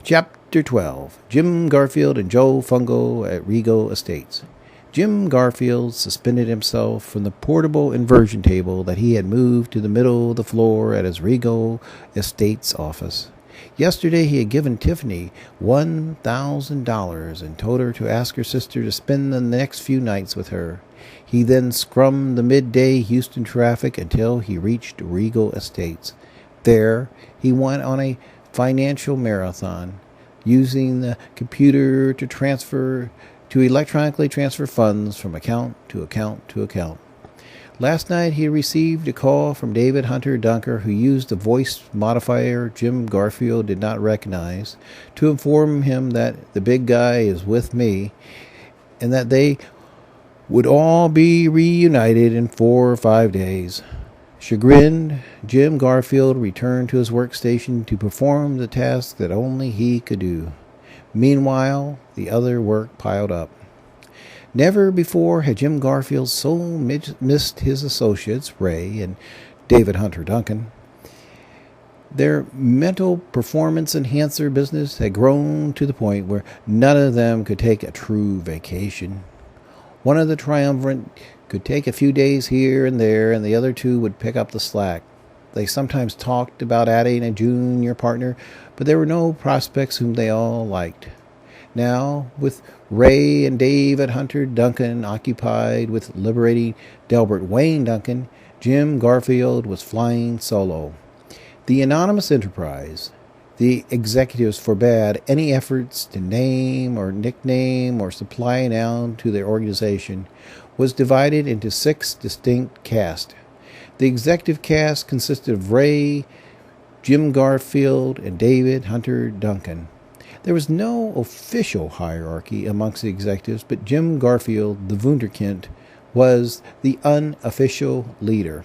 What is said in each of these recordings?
Chapter 12. Jim Garfield and Joe Fungo at Regal Estates. Jim Garfield suspended himself from the portable inversion table that he had moved to the middle of the floor at his Regal Estates office. Yesterday he had given Tiffany $1,000 and told her to ask her sister to spend the next few nights with her. He then scrummed the midday Houston traffic until he reached Regal Estates. There, he went on a financial marathon, using the computer to electronically transfer funds from account to account to account. Last night he received a call from David Hunter Dunker, who used a voice modifier Jim Garfield did not recognize, to inform him that the big guy is with me and that they would all be reunited in 4 or 5 days. Chagrined, Jim Garfield returned to his workstation to perform the task that only he could do. Meanwhile, the other work piled up. Never before had Jim Garfield so missed his associates, Ray and David Hunter Duncan. Their mental performance enhancer business had grown to the point where none of them could take a true vacation. One of the triumvirate could take a few days here and there, and the other two would pick up the slack. They sometimes talked about adding a junior partner, but there were no prospects whom they all liked. Now, with Ray and David Hunter Duncan occupied with liberating Delbert Wayne Duncan, Jim Garfield was flying solo. The anonymous enterprise, the executives forbade any efforts to name or nickname or supply a noun to their organization, was divided into 6 distinct castes. The executive caste consisted of Ray, Jim Garfield, and David Hunter Duncan. There was no official hierarchy amongst the executives, but Jim Garfield, the Wunderkind, was the unofficial leader.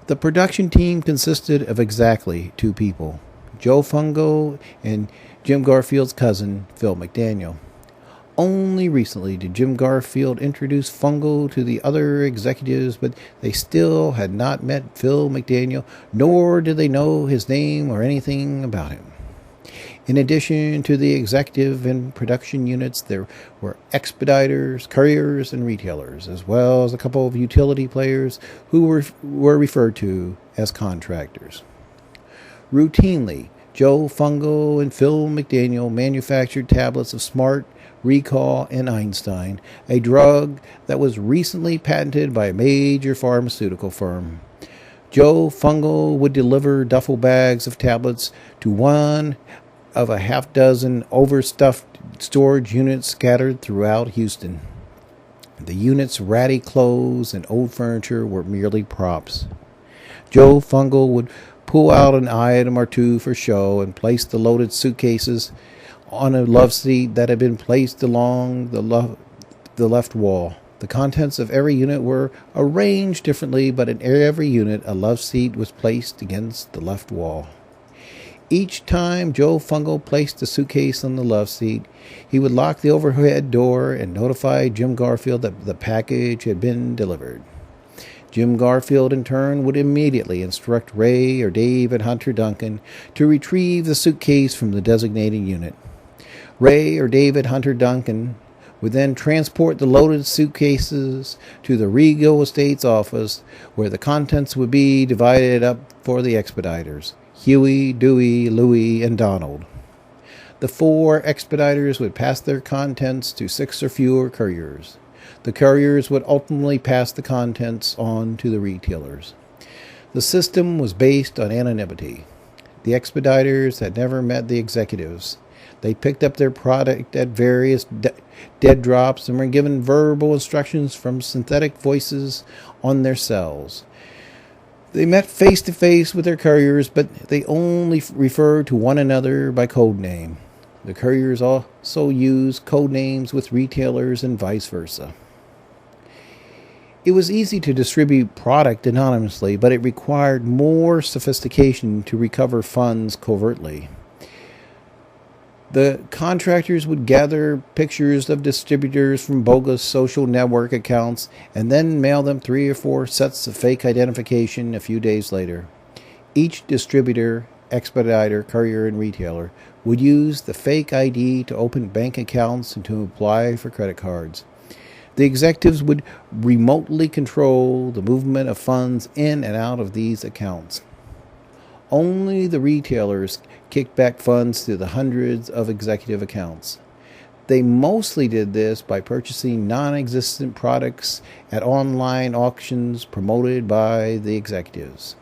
The production team consisted of exactly 2 people, Joe Fungo and Jim Garfield's cousin, Phil McDaniel. Only recently did Jim Garfield introduce Fungo to the other executives, but they still had not met Phil McDaniel, nor did they know his name or anything about him. In addition to the executive and production units, there were expediters, couriers, and retailers, as well as a couple of utility players who were referred to as contractors. Routinely, Joe Fungo and Phil McDaniel manufactured tablets of Smart, Regal, and Einstein, a drug that was recently patented by a major pharmaceutical firm. Joe Fungo would deliver duffel bags of tablets to one of a half-dozen overstuffed storage units scattered throughout Houston. The units' ratty clothes and old furniture were merely props. Joe Fungo would pull out an item or two for show and place the loaded suitcases on a love seat that had been placed along the left wall. The contents of every unit were arranged differently, but in every unit a love seat was placed against the left wall. Each time Joe Fungo placed a suitcase on the love seat, he would lock the overhead door and notify Jim Garfield that the package had been delivered. Jim Garfield, in turn, would immediately instruct Ray or David Hunter Duncan to retrieve the suitcase from the designated unit. Ray or David Hunter Duncan would then transport the loaded suitcases to the Regal Estates office, where the contents would be divided up for the expediters, Huey, Dewey, Louie, and Donald. The 4 expediters would pass their contents to 6 or fewer couriers. The couriers would ultimately pass the contents on to the retailers. The system was based on anonymity. The expediters had never met the executives. They picked up their product at various dead drops and were given verbal instructions from synthetic voices on their cells. They met face-to-face with their couriers, but they only referred to one another by code name. The couriers also used code names with retailers and vice versa. It was easy to distribute product anonymously, but it required more sophistication to recover funds covertly. The contractors would gather pictures of distributors from bogus social network accounts and then mail them 3 or 4 sets of fake identification a few days later. Each distributor expediter, courier, and retailer would use the fake ID to open bank accounts and to apply for credit cards. The executives would remotely control the movement of funds in and out of these accounts. Only the retailers kicked back funds to the hundreds of executive accounts. They mostly did this by purchasing non-existent products at online auctions promoted by the executives.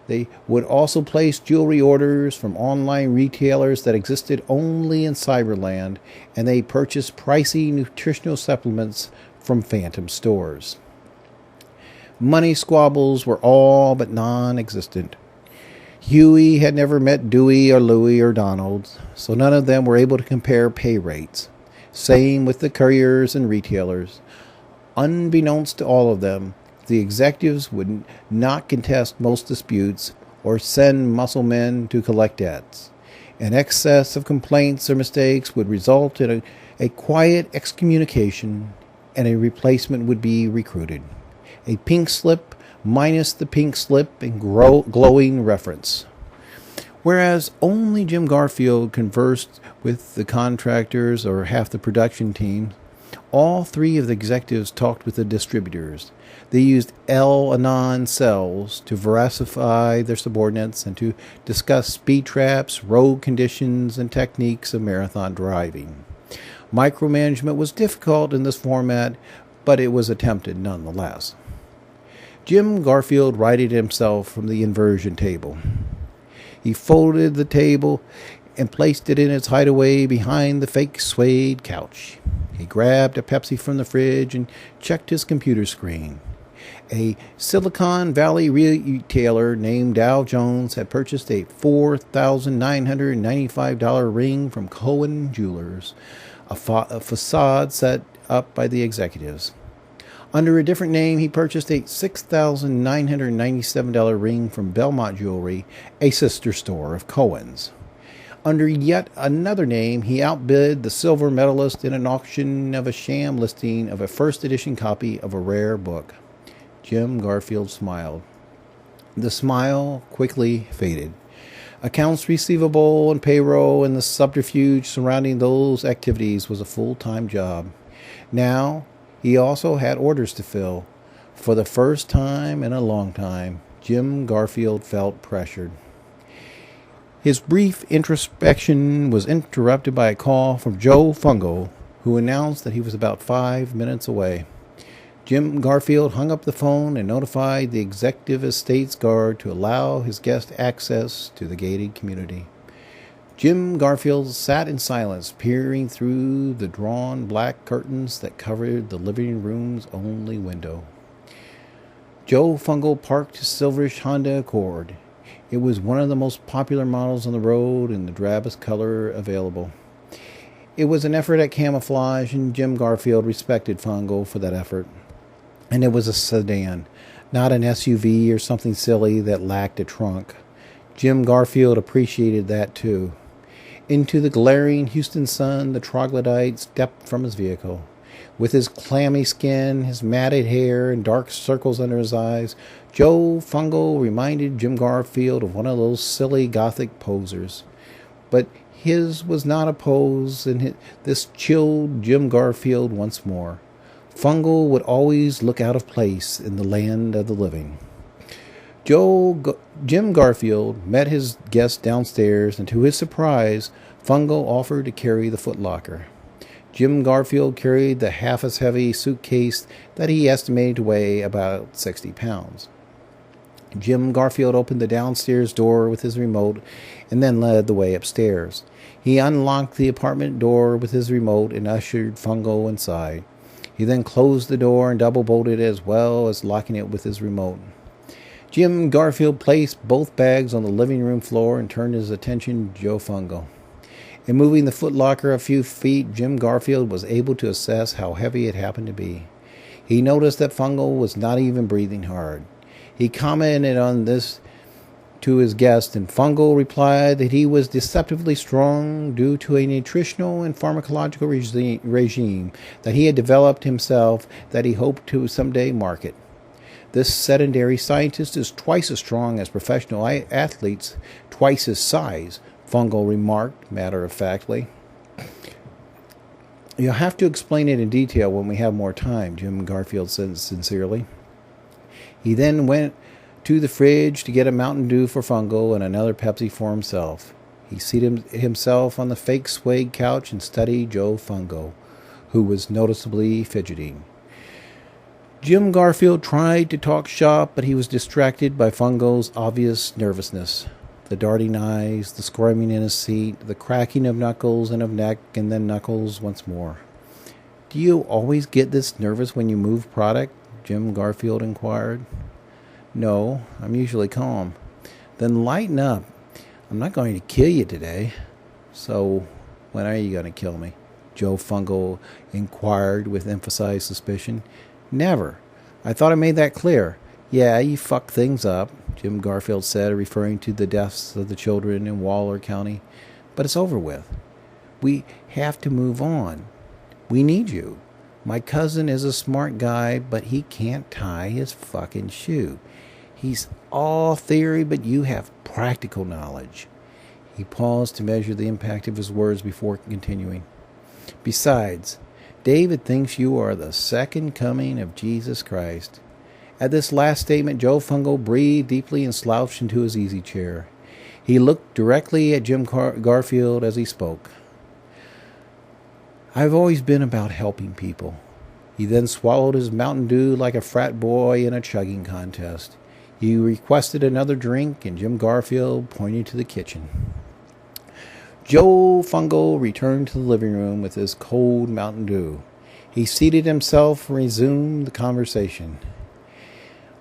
They would also place jewelry orders from online retailers that existed only in Cyberland, and they purchased pricey nutritional supplements from phantom stores. Money squabbles were all but non-existent. Huey had never met Dewey or Louie or Donald, so none of them were able to compare pay rates. Same with the couriers and retailers. Unbeknownst to all of them, the executives would not contest most disputes or send muscle men to collect debts. An excess of complaints or mistakes would result in a quiet excommunication, and a replacement would be recruited. A pink slip minus the pink slip and glowing reference. Whereas only Jim Garfield conversed with the contractors or half the production team, all three of the executives talked with the distributors. They used L-anon cells to verify their subordinates and to discuss speed traps, road conditions, and techniques of marathon driving. Micromanagement was difficult in this format, but it was attempted nonetheless. Jim Garfield righted himself from the inversion table. He folded the table and placed it in its hideaway behind the fake suede couch. He grabbed a Pepsi from the fridge and checked his computer screen. A Silicon Valley retailer named Dow Jones had purchased a $4,995 ring from Cohen Jewelers, a facade set up by the executives. Under a different name, he purchased a $6,997 ring from Belmont Jewelry, a sister store of Cohen's. Under yet another name, he outbid the silver medalist in an auction of a sham listing of a first edition copy of a rare book. Jim Garfield smiled. The smile quickly faded. Accounts receivable and payroll and the subterfuge surrounding those activities was a full-time job. Now, he also had orders to fill. For the first time in a long time, Jim Garfield felt pressured. His brief introspection was interrupted by a call from Joe Fungo, who announced that he was about 5 minutes away. Jim Garfield hung up the phone and notified the executive estates guard to allow his guest access to the gated community. Jim Garfield sat in silence, peering through the drawn black curtains that covered the living room's only window. Joe Fungo parked his silverish Honda Accord. It was one of the most popular models on the road and the drabbest color available. It was an effort at camouflage, and Jim Garfield respected Fungo for that effort. And it was a sedan, not an SUV or something silly that lacked a trunk. Jim Garfield appreciated that too. Into the glaring Houston sun, the troglodyte stepped from his vehicle. With his clammy skin, his matted hair, and dark circles under his eyes, Joe Fungo reminded Jim Garfield of one of those silly Gothic posers. But his was not a pose, and this chilled Jim Garfield once more. Fungo would always look out of place in the land of the living. Jim Garfield met his guest downstairs, and to his surprise, Fungo offered to carry the footlocker. Jim Garfield carried the half-as-heavy suitcase that he estimated to weigh about 60 pounds. Jim Garfield opened the downstairs door with his remote and then led the way upstairs. He unlocked the apartment door with his remote and ushered Fungo inside. He then closed the door and double-bolted it as well as locking it with his remote. Jim Garfield placed both bags on the living room floor and turned his attention to Joe Fungo. In moving the footlocker a few feet, Jim Garfield was able to assess how heavy it happened to be. He noticed that Fungo was not even breathing hard. He commented on this to his guest, and Fungo replied that he was deceptively strong due to a nutritional and pharmacological regime that he had developed himself that he hoped to someday market. This sedentary scientist is twice as strong as professional athletes, twice his size, Fungo remarked matter-of-factly. You'll have to explain it in detail when we have more time, Jim Garfield said sincerely. He then went to the fridge to get a Mountain Dew for Fungo and another Pepsi for himself. He seated himself on the fake suede couch and studied Joe Fungo, who was noticeably fidgeting. Jim Garfield tried to talk shop, but he was distracted by Fungo's obvious nervousness. The darting eyes, the squirming in his seat, the cracking of knuckles and of neck, and then knuckles once more. "Do you always get this nervous when you move product?" Jim Garfield inquired. "No, I'm usually calm." "Then lighten up. I'm not going to kill you today." "So, when are you going to kill me?" Joe Fungo inquired with emphasized suspicion. "Never. I thought I made that clear." "Yeah, you fucked things up," Jim Garfield said, referring to the deaths of the children in Waller County. "But it's over with. We have to move on. We need you. My cousin is a smart guy, but he can't tie his fucking shoe. He's all theory, but you have practical knowledge." He paused to measure the impact of his words before continuing. "Besides, David thinks you are the second coming of Jesus Christ." At this last statement, Joe Fungo breathed deeply and slouched into his easy chair. He looked directly at Jim Garfield as he spoke. "I've always been about helping people." He then swallowed his Mountain Dew like a frat boy in a chugging contest. He requested another drink, and Jim Garfield pointed to the kitchen. Joe Fungo returned to the living room with his cold Mountain Dew. He seated himself and resumed the conversation.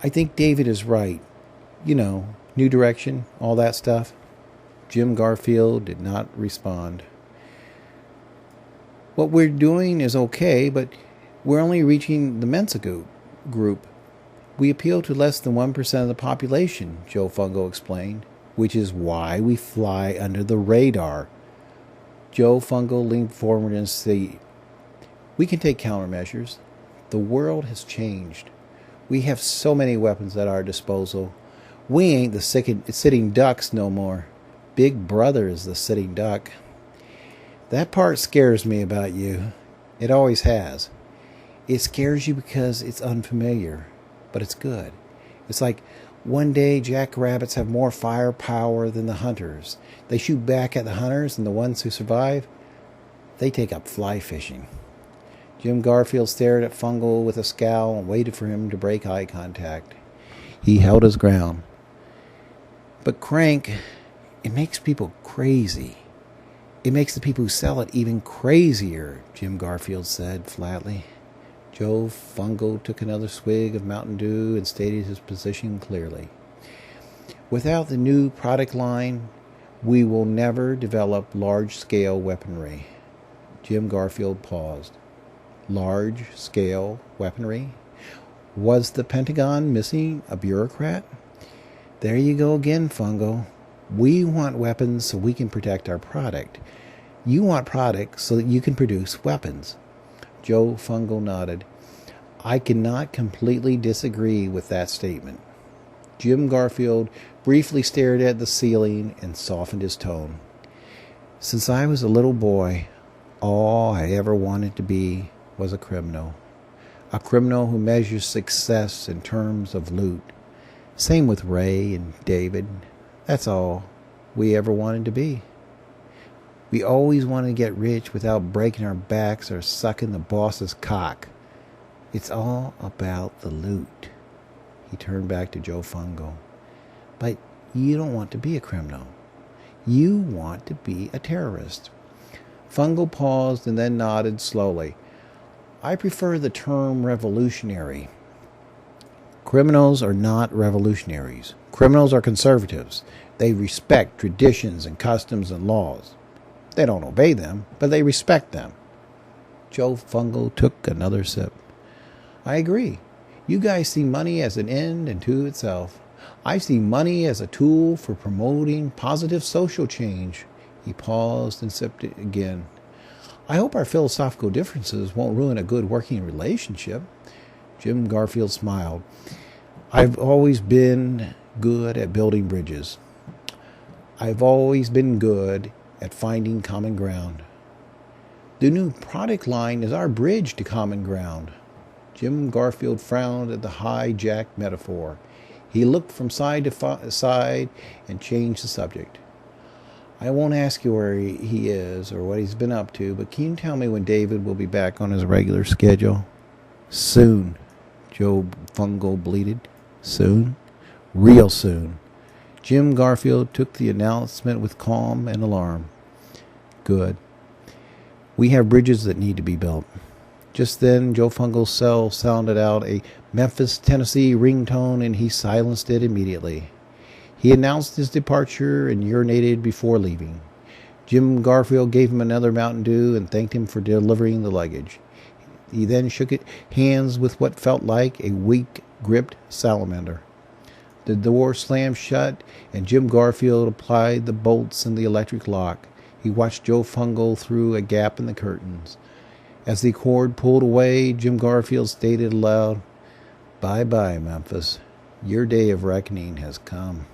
"I think David is right. You know, new direction, all that stuff." Jim Garfield did not respond. "What we're doing is okay, but we're only reaching the Mensa group. We appeal to less than 1% of the population," Joe Fungo explained, "which is why we fly under the radar." Joe Fungo leaned forward and said, "We can take countermeasures. The world has changed. We have so many weapons at our disposal. We ain't the sitting ducks no more. Big Brother is the sitting duck." "That part scares me about you. It always has. It scares you because it's unfamiliar, but it's good. It's like one day jackrabbits have more firepower than the hunters. They shoot back at the hunters, and the ones who survive, they take up fly fishing." Jim Garfield stared at Fungo with a scowl and waited for him to break eye contact. He held his ground. "But crank, it makes people crazy. It makes the people who sell it even crazier," Jim Garfield said flatly. Joe Fungo took another swig of Mountain Dew and stated his position clearly. "Without the new product line, we will never develop large-scale weaponry." Jim Garfield paused. Large-scale weaponry? Was the Pentagon missing a bureaucrat? "There you go again, Fungo. We want weapons so we can protect our product. You want product so that you can produce weapons." Joe Fungo nodded. "I cannot completely disagree with that statement." Jim Garfield briefly stared at the ceiling and softened his tone. "Since I was a little boy, all I ever wanted to be was a criminal who measures success in terms of loot. Same with Ray and David. That's all we ever wanted to be. We always wanted to get rich without breaking our backs or sucking the boss's cock. It's all about the loot." He turned back to Joe Fungo. "But you don't want to be a criminal. You want to be a terrorist." Fungo paused and then nodded slowly. "I prefer the term revolutionary. Criminals are not revolutionaries. Criminals are conservatives. They respect traditions and customs and laws. They don't obey them, but they respect them." Joe Fungo took another sip. "I agree. You guys see money as an end unto itself. I see money as a tool for promoting positive social change." He paused and sipped it again. "I hope our philosophical differences won't ruin a good working relationship." Jim Garfield smiled. I've always been good at building bridges. I've always been good at finding common ground. The new product line is our bridge to common ground. Jim Garfield frowned at the hijacked metaphor. He looked from side to side and changed the subject. I won't ask you where he is or what he's been up to, but can you tell me when David will be back on his regular schedule? Soon, Joe Fungo bleated. Soon? Real soon. Jim Garfield took the announcement with calm and alarm. Good. We have bridges that need to be built. Just then, Joe Fungo's cell sounded out a Memphis, Tennessee ringtone, and he silenced it immediately. He announced his departure and urinated before leaving. Jim Garfield gave him another Mountain Dew and thanked him for delivering the luggage. He then shook hands with what felt like a weak-gripped salamander. The door slammed shut, and Jim Garfield applied the bolts in the electric lock. He watched Joe Fungo through a gap in the curtains. As the cord pulled away, Jim Garfield stated aloud, "Bye-bye, Memphis. Your day of reckoning has come."